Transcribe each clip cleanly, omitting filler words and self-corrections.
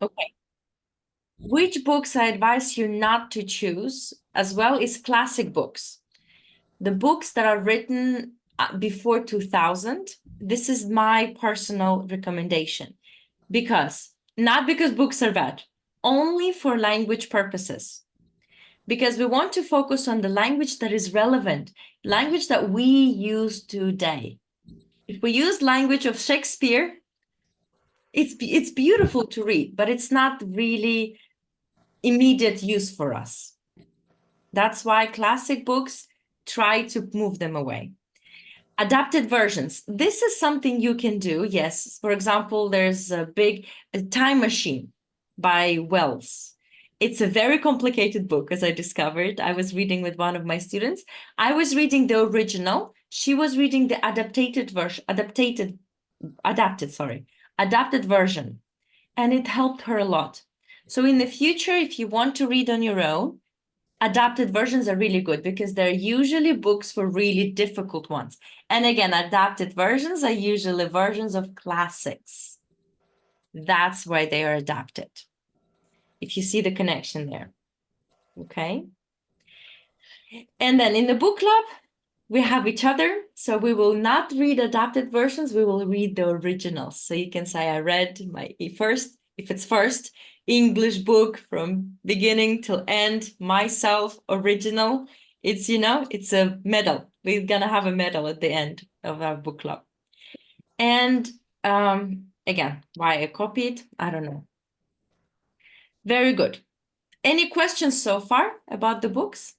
Okay. Which books I advise you not to choose as well is classic books. The books that are written before 2000, this is my personal recommendation. Not because books are bad, only for language purposes. Because we want to focus on the language that is relevant, language that we use today. If we use language of Shakespeare, it's beautiful to read, but it's not really immediate use for us. That's why classic books try to move them away. Adapted versions. This is something you can do. Yes. For example, there's a Time Machine by Wells. It's a very complicated book, as I discovered. I was reading with one of my students. I was reading the original. She was reading the adapted version. And it helped her a lot. So in the future, if you want to read on your own, adapted versions are really good because they're usually books for really difficult ones. And again, adapted versions are usually versions of classics. That's why they are adapted. If you see the connection there. Okay. And then in the book club, we have each other. So we will not read adapted versions. We will read the originals. So you can say, I read my first, if it's first, English book from beginning till end, myself, original. It's, it's a medal. We're gonna have a medal at the end of our book club. And again, why I copied, I don't know. Very good. Any questions so far about the books?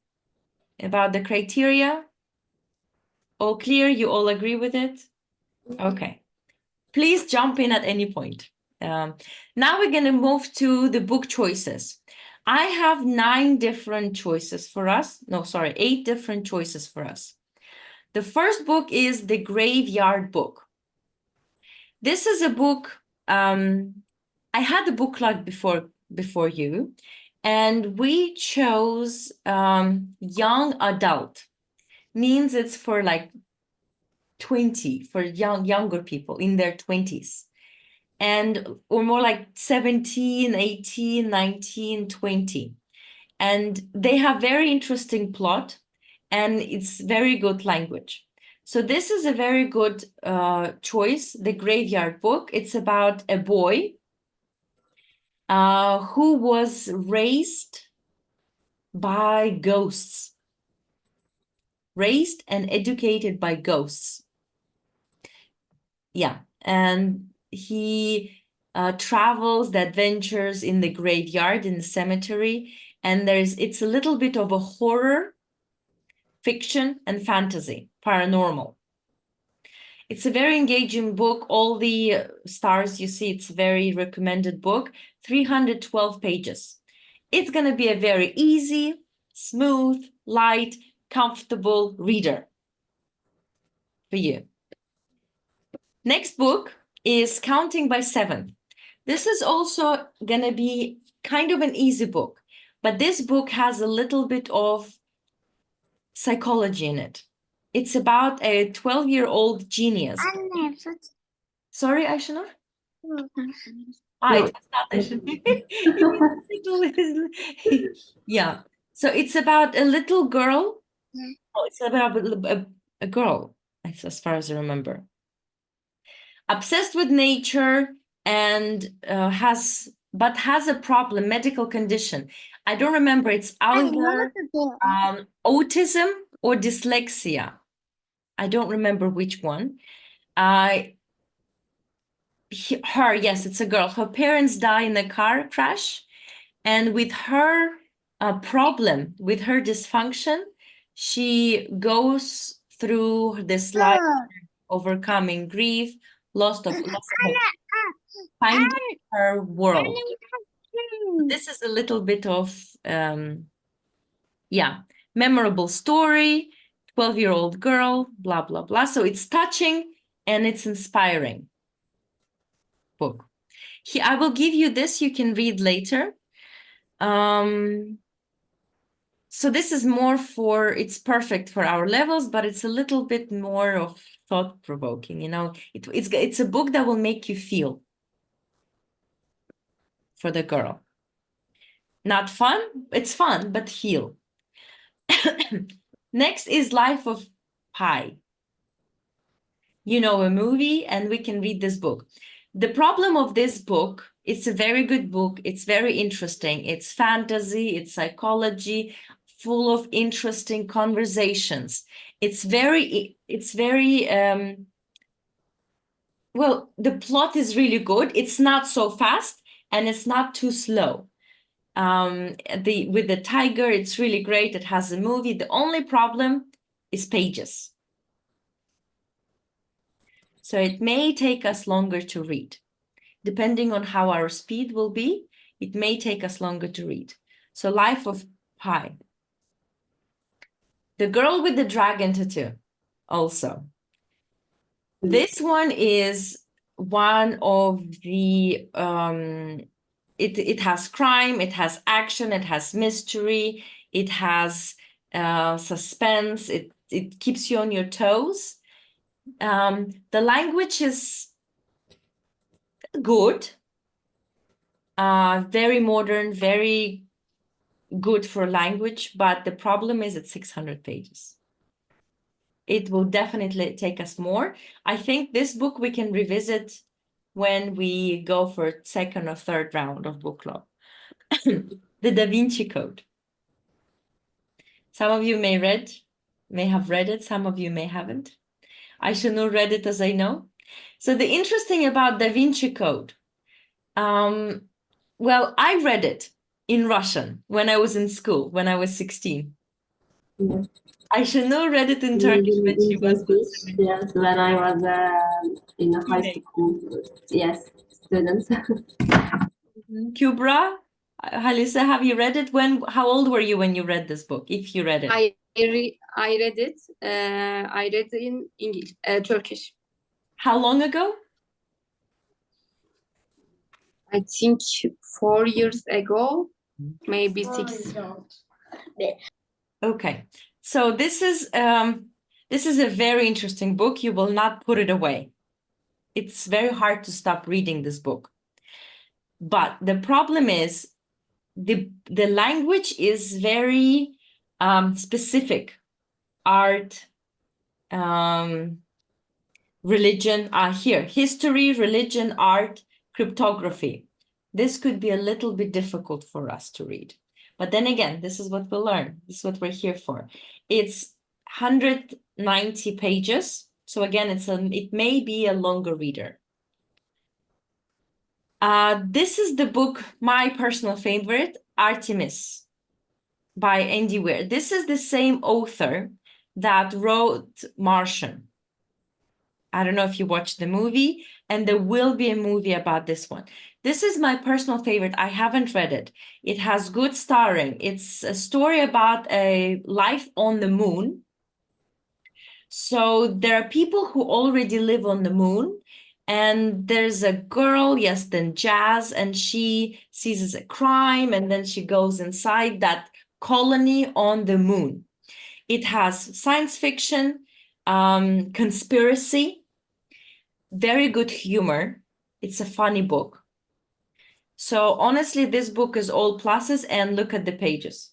About the criteria? All clear? You all agree with it? Okay. Please jump in at any point. Now we're going to move to the book choices. I have 8 different choices for us. The first book is The Graveyard Book. This is a book, I had the book club before you, and we chose young adult. Means it's for like 20, for younger people in their 20s. Or more like 17, 18, 19, 20. And they have very interesting plot, and it's very good language. So this is a very good choice, The Graveyard Book. It's about a boy who was raised by ghosts. Raised and educated by ghosts. Yeah, and he travels the adventures in the graveyard, in the cemetery, and it's a little bit of a horror, fiction, and fantasy, paranormal. It's a very engaging book. All the stars you see, it's a very recommended book, 312 pages. It's going to be a very easy, smooth, light, comfortable reader for you. Next book is Counting by Seven. This is also going to be kind of an easy book, but this book has a little bit of psychology in it. It's about a 12-year-old genius. Sorry, Ayşenur? Yeah. So it's about a little girl. Oh, it's about a girl, as far as I remember. Obsessed with nature and has a problem, medical condition. I don't remember. It's either autism or dyslexia. I don't remember which one. Yes, it's a girl. Her parents die in a car crash, and with her problem, with her dysfunction, she goes through this life, overcoming grief, loss of hope, finding her world. This is a little bit of, memorable story, 12-year-old girl, blah, blah, blah. So it's touching and it's inspiring book. I will give you this, you can read later. So this is more it's perfect for our levels, but it's a little bit more of thought-provoking, it's a book that will make you feel. for the girl. Not fun, it's fun, but heal. Next is Life of Pi. You know, a movie, and we can read this book. The problem of this book, it's a very good book. It's very interesting. It's fantasy, it's psychology, full of interesting conversations. It's very, well, the plot is really good. It's not so fast and it's not too slow. With the tiger, it's really great. It has a movie. The only problem is pages. So it may take us longer to read. Depending on how our speed will be, it may take us longer to read. So Life of Pi. The Girl with the Dragon Tattoo, also. This one is one of the, it has crime, it has action, it has mystery, it has suspense, it keeps you on your toes. The language is good, very modern, very good for language, but the problem is it's 600 pages. It will definitely take us more. I think this book we can revisit when we go for second or third round of book club. The Da Vinci Code. Some of you may have read it, some of you may haven't. Ayşenur read it, as I know. So the interesting about Da Vinci Code, well, I read it in Russian when I was in school, when I was 16. Yes. Ayşenur read it in Turkish when she was 17. Yes, when I was in a high school, yes, student. Kübra, Halise, have you read it? How old were you when you read this book, if you read it? I read it. I read in English, Turkish. How long ago? I think 4 years ago, maybe 6. Okay, so this is a very interesting book. You will not put it away. It's very hard to stop reading this book. But the problem is the language is very specific. Art, religion, here, history, religion, art, cryptography. This could be a little bit difficult for us to read. But then again, this is what we'll learn. This is what we're here for. It's 190 pages. So again, it may be a longer reader. This is the book, my personal favorite, Artemis by Andy Weir. This is the same author that wrote Martian. I don't know if you watched the movie, and there will be a movie about this one. This is my personal favorite. I haven't read it. It has good starring. It's a story about a life on the moon. So there are people who already live on the moon, and there's a girl, yes, then Jazz, and she sees a crime, and then she goes inside that colony on the moon. It has science fiction, conspiracy, very good humor. It's a funny book. So honestly, this book is all pluses, and look at the pages.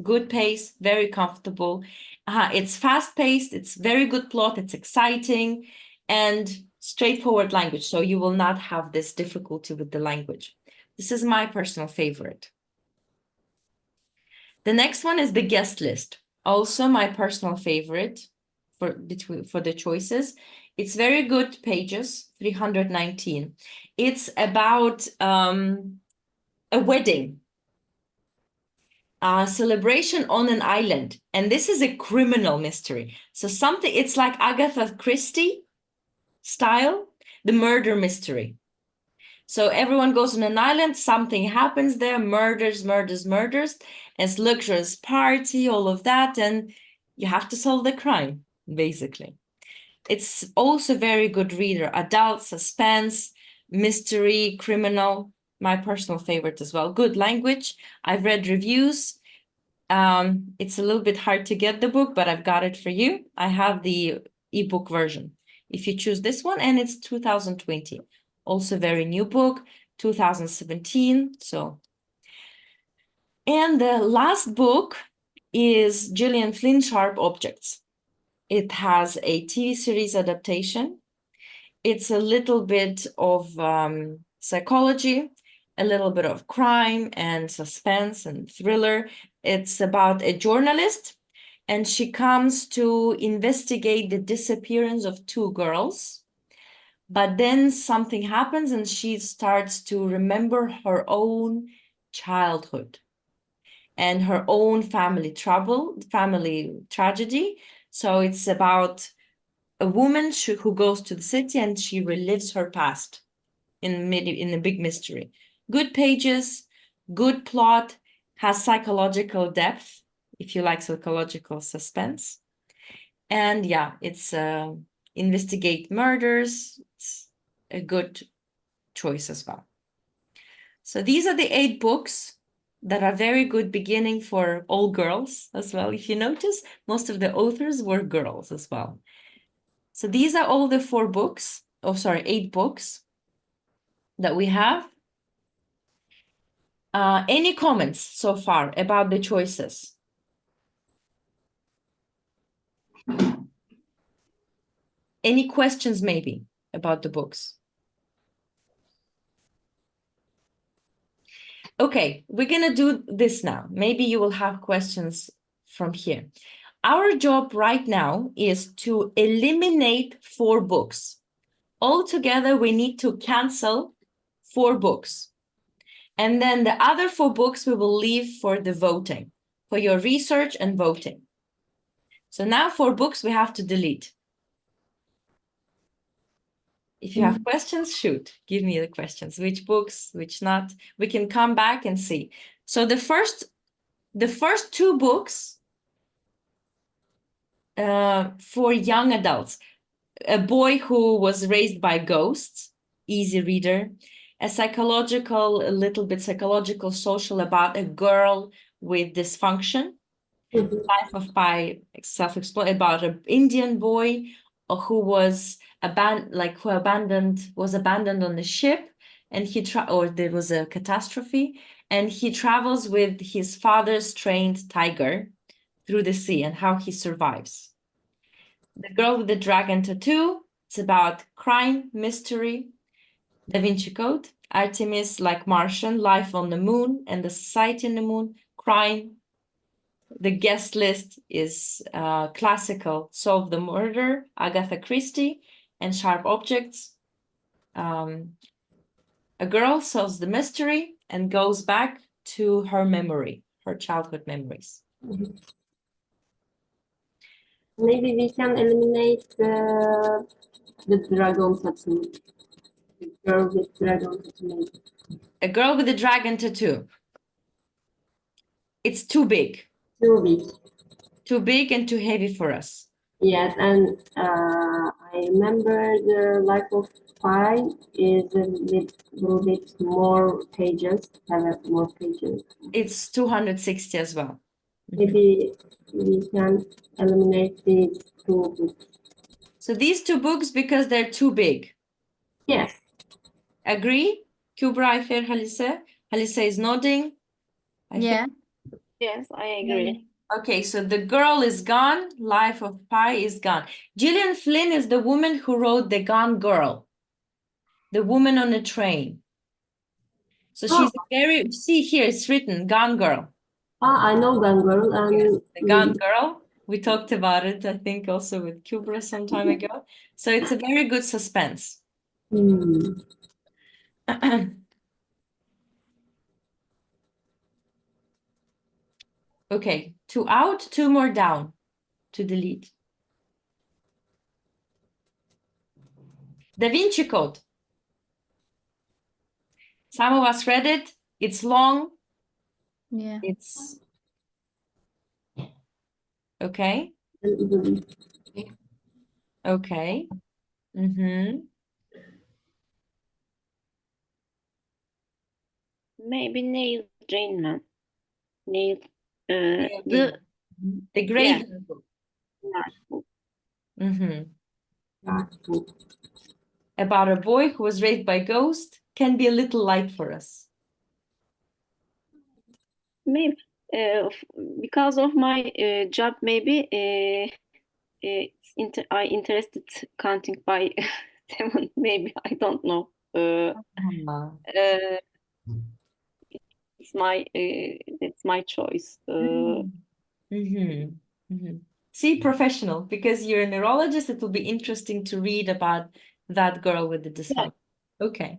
Good pace, very comfortable. It's fast-paced, it's very good plot, it's exciting, and straightforward language. So you will not have this difficulty with the language. This is my personal favorite. The next one is The Guest List. Also my personal favorite for the choices. It's very good pages, 319. It's about a wedding. Celebration on an island, and this is a criminal mystery. So it's like Agatha Christie style, the murder mystery. So everyone goes on an island, something happens there, murders, it's luxurious party, all of that, and you have to solve the crime, basically. It's also very good reader, adult, suspense, mystery, criminal. My personal favorite as well. Good language. I've read reviews. It's a little bit hard to get the book, but I've got it for you. I have the ebook version if you choose this one, and it's 2020. Also very new book, 2017. So, and the last book is Gillian Flynn, Sharp Objects. It has a TV series adaptation. It's a little bit of psychology, a little bit of crime and suspense and thriller. It's about a journalist, and she comes to investigate the disappearance of two girls. But then something happens and she starts to remember her own childhood and her own family tragedy. So it's about a woman who goes to the city and she relives her past in a big mystery. Good pages, good plot, has psychological depth, if you like psychological suspense. And yeah, it's investigate murders. It's a good choice as well. So these are the 8 books that are very good beginning for all girls as well. If you notice, most of the authors were girls as well. So these are all the 8 books that we have. Any comments so far about the choices? Any questions maybe about the books? Okay, we're gonna do this now. Maybe you will have questions from here. Our job right now is to eliminate 4 books. Altogether, we need to cancel 4 books. And then the other 4 books we will leave for the voting, for your research and voting. So now 4 books we have to delete. If you have questions, shoot, give me the questions. Which books, which not? We can come back and see. So the first 2 books for young adults. A Boy Who Was Raised by Ghosts, easy reader. A little bit psychological, social about a girl with dysfunction. Life of Pi, self-explored about an Indian boy who was abandoned on the ship, and there was a catastrophe, and he travels with his father's trained tiger through the sea and how he survives. The Girl with the Dragon Tattoo, it's about crime, mystery. Da Vinci Code, Artemis Like Martian, Life on the Moon and the Society in the Moon, crime. The guest list is classical, Solve the Murder, Agatha Christie, and Sharp Objects. A girl solves the mystery and goes back to her childhood memories. Maybe we can eliminate the dragon tattoo. The girl with dragon tattoo. A Girl with a Dragon Tattoo. It's too big. Too big. Too big and too heavy for us. Yes, and I remember the Life of Pi is a little bit more pages, have more pages. It's 260 as well. Maybe we can eliminate these 2 books. So these 2 books because they're too big. Yes. Agree? Kubra, Ayfer, Halise? Halise is nodding. Yeah. Yes, I agree. Okay, so The Girl is gone. Life of Pi is gone. Gillian Flynn is the woman who wrote The Gone Girl, the woman on the train. So she's see here, it's written Gone Girl. I know Gone Girl. And The Gone Girl. We talked about it, I think, also with Kubra some time ago. So it's a very good suspense. Okay, 2 out, 2 more down to delete. Da Vinci Code. Some of us read it. It's long. Yeah. It's okay. Okay. Maybe Neil Gaiman. Neil, The Great Book. book. About a boy who was raised by ghost. can be a little light for us? Maybe because of my job, maybe I interested counting by 7. Maybe I don't know. It's my choice. See, professional, because you're a neurologist, it will be interesting to read about that girl with the dyslexia. Okay.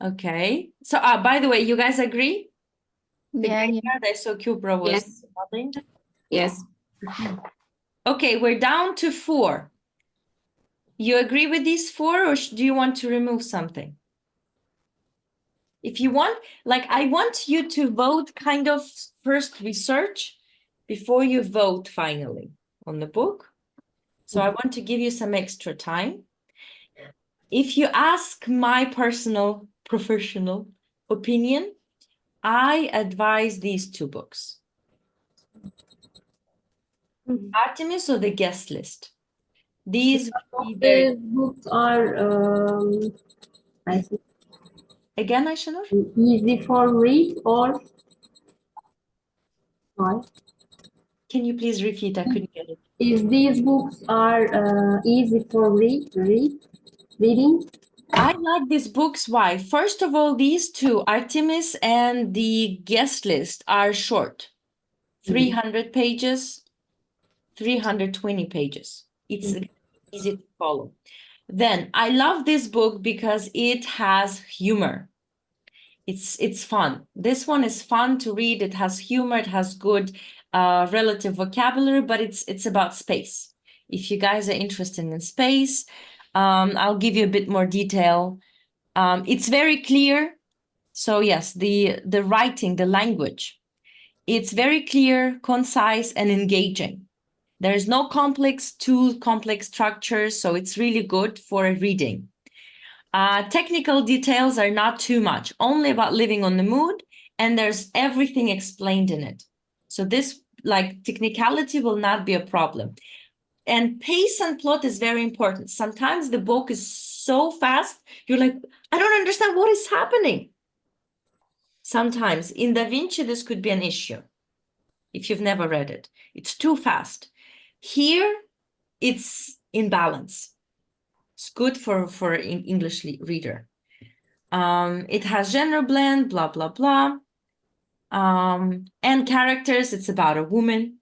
Okay. So, by the way, you guys agree? The Yeah, yeah. graveyard, I saw Kubra was Yes. nodding. Yes. Okay, we're down to 4. You agree with these 4, or do you want to remove something? If you want, like, I want you to vote kind of first research before you vote finally on the book. So I want to give you some extra time. If you ask my personal professional opinion, I advise these 2 books. Artemis or the Guest List. These would be very... The books are, I think, Again, Ayşenur? easy for read or why? Can you please repeat? I couldn't get it. Is these books are easy for reading? I like these books. Why? First of all, these 2, Artemis and the Guest List, are short. 300 pages, 320 pages. It's easy to follow. Then I love this book because it has humor. It's fun. This one is fun to read. It has humor. It has good relative vocabulary, but it's about space. If you guys are interested in space, I'll give you a bit more detail. It's very clear. So yes, the writing, the language, it's very clear, concise, and engaging. There is no too complex structures, so it's really good for reading. Technical details are not too much, only about living on the moon, and there's everything explained in it. So this, like, technicality will not be a problem. And pace and plot is very important. Sometimes the book is so fast, you're like, I don't understand what is happening. Sometimes in Da Vinci, this could be an issue if you've never read it. It's too fast. Here, it's in balance. It's good for an English reader. It has genre blend, blah, blah, blah. And characters, it's about a woman.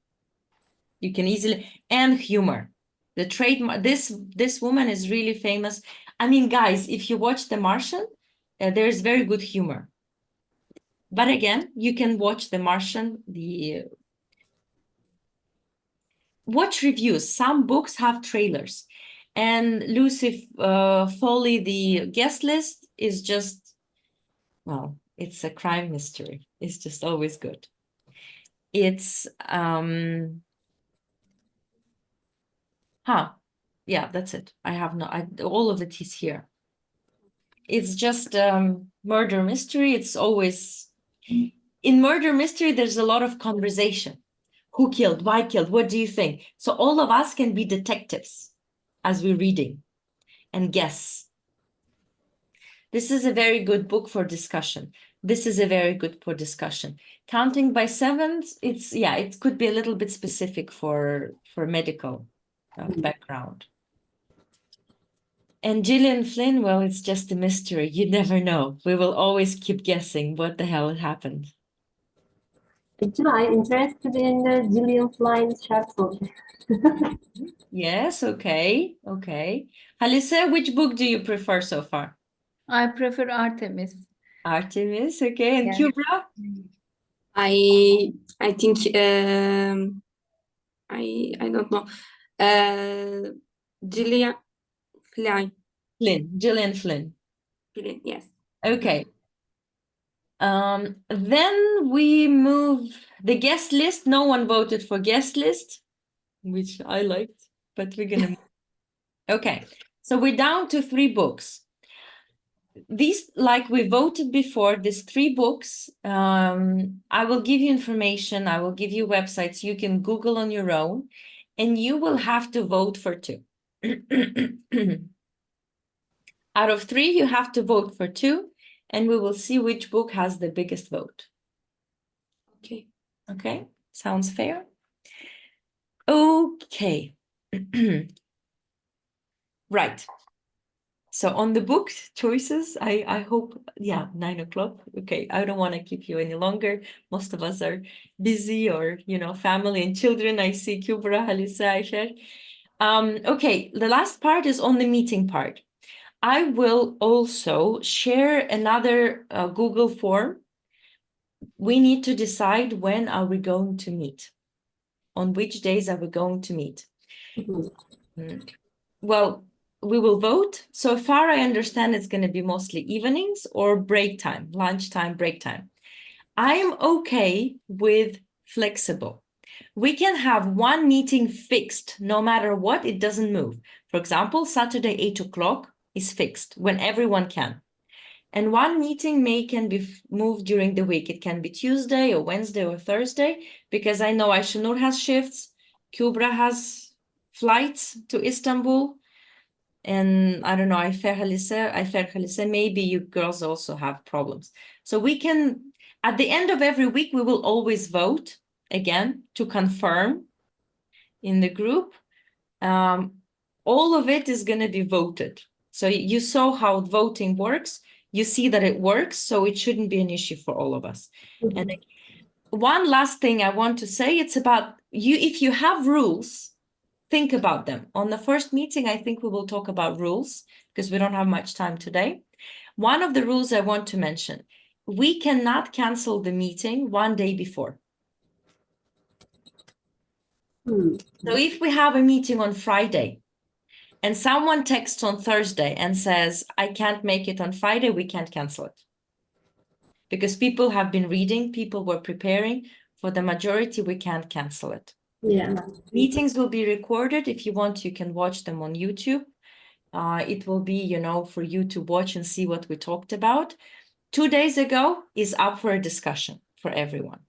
You can easily, and humor. The trademark, this woman is really famous. I mean, guys, if you watch The Martian, there's very good humor. But again, you can watch The Martian, watch reviews. Some books have trailers. And Lucy Foley, the Guest List, is just, well, it's a crime mystery. It's just always good. It's, yeah, that's it. I have all of it is here. It's just murder mystery. It's always, in murder mystery, there's a lot of conversation. Who killed? Why killed? What do you think? So all of us can be detectives as we're reading and guess. This is a very good book for discussion. This is a very good for discussion. Counting by 7s, it could be a little bit specific for medical background. And Gillian Flynn, well, it's just a mystery. You never know. We will always keep guessing what the hell happened. Actually, I'm interested in the Gillian Flynn chapter. Yes, okay. Halise, which book do you prefer so far? I prefer Artemis. Artemis, okay. And Yeah. Kubra? I think I don't know. Gillian Flynn. Gillian Flynn. Yes. Okay. Then we move the Guest List. No one voted for Guest List, which I liked, but we're gonna move. Okay, so we're down to 3 books. These, like we voted before, these 3 books, I will give you information, I will give you websites, you can Google on your own, and you will have to vote for 2. Out of 3, you have to vote for 2, and we will see which book has the biggest vote. Okay. Okay, sounds fair? Okay. Right. So on the book choices, I hope, yeah, 9 o'clock. Okay, I don't want to keep you any longer. Most of us are busy or, family and children. I see Kubra, Halisa, Aisha. Okay, the last part is on the meeting part. I will also share another Google form. We need to decide when are we going to meet. On which days are we going to meet? Mhm. Well, we will vote. So far, I understand it's going to be mostly evenings or break time, lunchtime, break time. I am okay with flexible. We can have one meeting fixed, no matter what, it doesn't move. For example, Saturday, 8 o'clock is fixed when everyone can. And one meeting can be moved during the week. It can be Tuesday or Wednesday or Thursday, because I know Ayşenur has shifts, Kubra has flights to Istanbul, and I don't know, Ayfer Halise, maybe you girls also have problems. So we can, at the end of every week, we will always vote again to confirm in the group. All of it is going to be voted. So you saw how voting works. You see that it works, so it shouldn't be an issue for all of us. And one last thing I want to say, it's about you. If you have rules, think about them. On the first meeting, I think we will talk about rules because we don't have much time today. One of the rules I want to mention, we cannot cancel the meeting one day before. So if we have a meeting on Friday and someone texts on Thursday and says, I can't make it on Friday, we can't cancel it. Because people have been reading, people were preparing. For the majority, we can't cancel it. Yeah. Meetings will be recorded. If you want, you can watch them on YouTube. It will be, for you to watch and see what we talked about. 2 days ago is up for a discussion for everyone.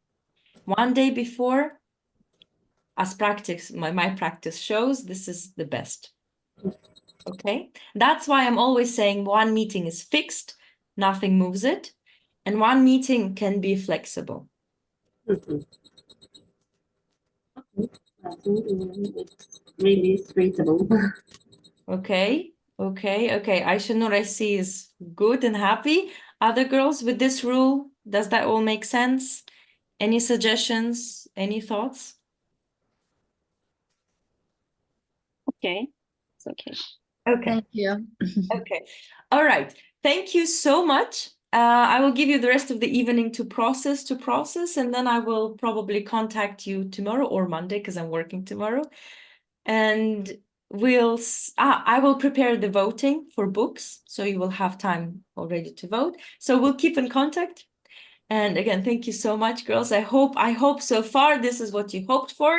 One day before, as practice, my practice shows, this is the best. Okay, that's why I'm always saying one meeting is fixed, nothing moves it, and one meeting can be flexible. Mhm. I think it's really suitable. Okay. Ayşenur, I see, is good and happy. Other girls with this rule, does that all make sense? Any suggestions? Any thoughts? Okay. It's okay. Okay. Thank you. Okay. All right. Thank you so much. I will give you the rest of the evening to process, and then I will probably contact you tomorrow or Monday because I'm working tomorrow. And I will prepare the voting for books, so you will have time already to vote. So we'll keep in contact. And again, thank you so much, girls. I hope so far this is what you hoped for.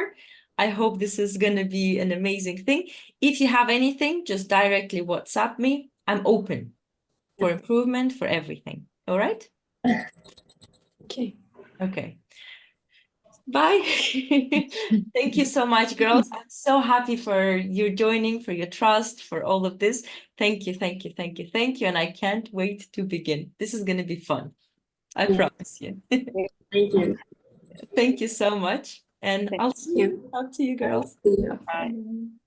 I hope this is going to be an amazing thing. If you have anything, just directly WhatsApp me. I'm open for improvement, for everything. All right? Okay. Okay. Bye. Thank you so much, girls. I'm so happy for you joining, for your trust, for all of this. Thank you. And I can't wait to begin. This is going to be fun. I Yeah. promise you. Thank you. Thank you so much. And Thank I'll see you. Talk to you, girls. See you. Bye. Bye.